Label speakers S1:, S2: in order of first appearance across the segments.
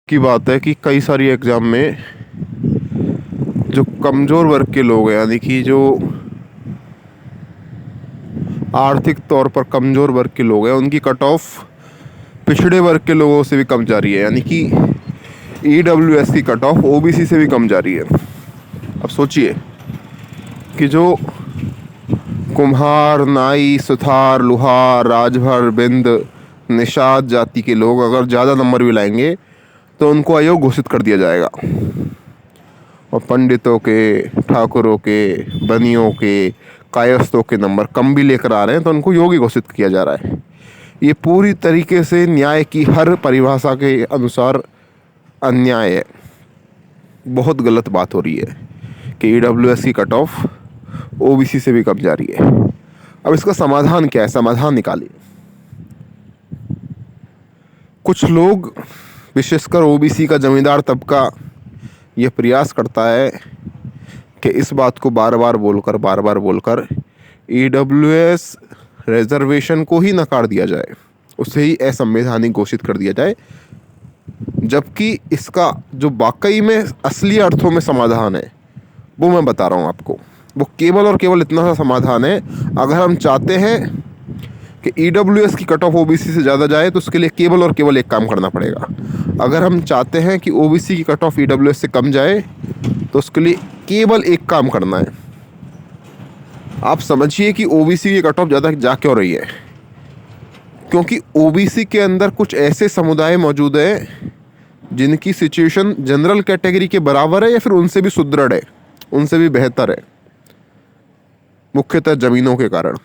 S1: की बात है कि कई सारी एग्ज़ाम में जो कमज़ोर वर्ग के लोग हैं, यानी कि जो आर्थिक तौर पर कमज़ोर वर्ग के लोग हैं, उनकी कट ऑफ पिछड़े वर्ग के लोगों से भी कम जा रही है। यानी कि ईडब्ल्यूएस की कट ऑफ ओबीसी से भी कम जा रही है। अब सोचिए कि जो कुम्हार, नाई, सुथार, लुहार, राजभर, बिंद, निषाद जाति के लोग अगर ज़्यादा नंबर भी लाएंगे तो उनको अयोग्य घोषित कर दिया जाएगा, और पंडितों के, ठाकुरों के, बनियों के, कायस्थों के नंबर कम भी लेकर आ रहे हैं तो उनको योग्य घोषित किया जा रहा है। ये पूरी तरीके से न्याय की हर परिभाषा के अनुसार अन्याय है। बहुत गलत बात हो रही है कि ईडब्ल्यूएस की कट ऑफ ओबीसी से भी कम जा रही है। अब इसका समाधान क्या है? समाधान निकालिए। कुछ लोग, विशेषकर ओबीसी का जमींदार तबका, ये प्रयास करता है कि इस बात को बार बार बोलकर ईडब्ल्यूएस रिजर्वेशन को ही नकार दिया जाए, उसे ही असंवैधानिक घोषित कर दिया जाए, जबकि इसका जो वाकई में असली अर्थों में समाधान है वो मैं बता रहा हूँ आपको। वो केवल और केवल इतना सा समाधान है, अगर हम चाहते हैं कि ईडब्ल्यूएस की कट ऑफ ओबीसी से ज़्यादा जाए तो उसके लिए केवल और केवल एक काम करना पड़ेगा। अगर हम चाहते हैं कि ओबीसी की कट ऑफ ईडब्ल्यूएस से कम जाए तो उसके लिए केवल एक काम करना है। आप समझिए कि ओबीसी की कट ऑफ ज़्यादा जा क्यों रही है? क्योंकि ओबीसी के अंदर कुछ ऐसे समुदाय मौजूद हैं जिनकी सिचुएशन जनरल कैटेगरी के बराबर है या फिर उनसे भी सुदृढ़ है, उनसे भी बेहतर है, मुख्यतः ज़मीनों के कारण।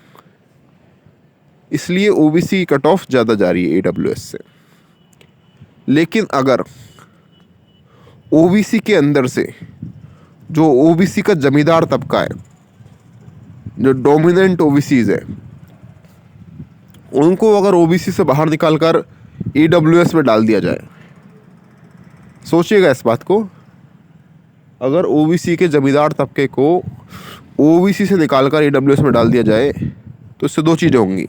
S1: इसलिए ओबीसी की कट ऑफ ज़्यादा जा रही है ईडब्ल्यूएस से। लेकिन अगर ओबीसी के अंदर से जो ओबीसी का जमींदार तबका है, जो डोमिनेंट ओबीसीज है, उनको अगर ओबीसी से बाहर निकालकर ईडब्ल्यूएस में डाल दिया जाए, सोचिएगा इस बात को, अगर ओबीसी के जमींदार तबके को ओबीसी से निकालकर ईडब्ल्यूएस में डाल दिया जाए तो इससे दो चीज़ें होंगी।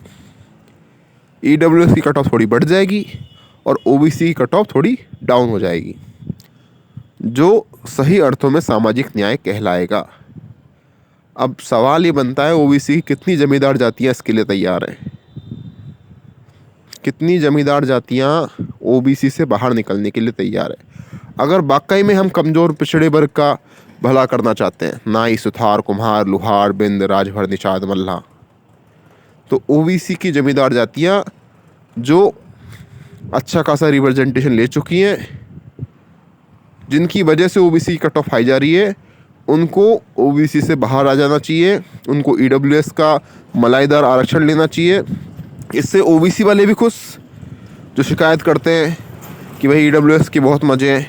S1: ईडब्ल्यूएस की कट ऑफ थोड़ी बढ़ जाएगी और ओबीसी की कट ऑफ थोड़ी डाउन हो जाएगी, जो सही अर्थों में सामाजिक न्याय कहलाएगा। अब सवाल ये बनता है, ओबीसी की कितनी जमींदार जातियां इसके लिए तैयार हैं? कितनी जमींदार जातियां ओबीसी से बाहर निकलने के लिए तैयार है? अगर वाकई में हम कमज़ोर पिछड़े वर्ग का भला करना चाहते हैं, नाई, सुथार, कुम्हार, लुहार, बिंद, राजभर, निषाद, मल्लाह, तो ओबीसी की जमींदार जातियां जो अच्छा खासा रिप्रेजेंटेशन ले चुकी हैं, जिनकी वजह से ओबीसी की कट ऑफ हाई जा रही है, उनको ओबीसी से बाहर आ जाना चाहिए। उनको ईडब्ल्यूएस का मलाईदार आरक्षण लेना चाहिए। इससे ओबीसी वाले भी खुश, जो शिकायत करते हैं कि भाई ईडब्ल्यूएस के बहुत मज़े हैं,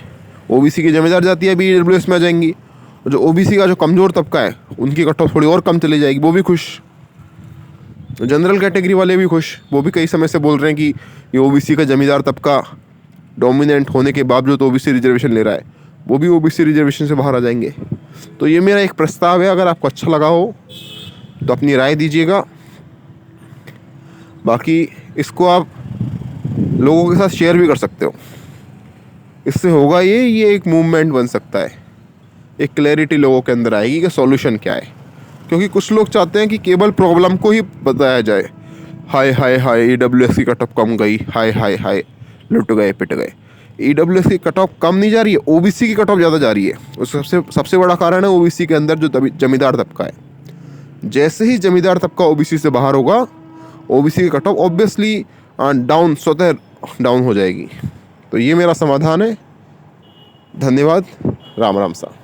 S1: ओबीसी की जमींदार जातियाँ भी ईडब्ल्यूएस में आ जाएंगी, और जो ओबीसी का जो कमज़ोर तबका है उनकी कट ऑफ थोड़ी और कम चली जाएगी, वो भी खुश। जनरल कैटेगरी वाले भी खुश, वो भी कई समय से बोल रहे हैं कि ये ओबीसी का जमींदार तबका डोमिनेंट होने के बावजूद ओबीसी रिजर्वेशन ले रहा है, वो भी ओबीसी रिजर्वेशन से बाहर आ जाएंगे। तो ये मेरा एक प्रस्ताव है, अगर आपको अच्छा लगा हो तो अपनी राय दीजिएगा। बाकी इसको आप लोगों के साथ शेयर भी कर सकते हो। इससे होगा ये एक मूवमेंट बन सकता है, एक क्लैरिटी लोगों के अंदर आएगी कि सॉल्यूशन क्या है। क्योंकि कुछ लोग चाहते हैं कि केवल प्रॉब्लम को ही बताया जाए, हाय हाय हाय ईडब्ल्यूएस की कट ऑफ कम गई, हाय हाय हाय लुट गए पिट गए। ईडब्ल्यूएस की कट ऑफ कम नहीं जा रही है, ओबीसी की कट ऑफ ज़्यादा जा रही है। उसका सबसे बड़ा कारण है ओबीसी के अंदर जो जमींदार तबका है। जैसे ही जमींदार तबका ओबीसी से बाहर होगा, ओबीसी की कट ऑफ ऑब्वियसली डाउन, स्वतः डाउन हो जाएगी। तो ये मेरा समाधान है। धन्यवाद। राम राम सा।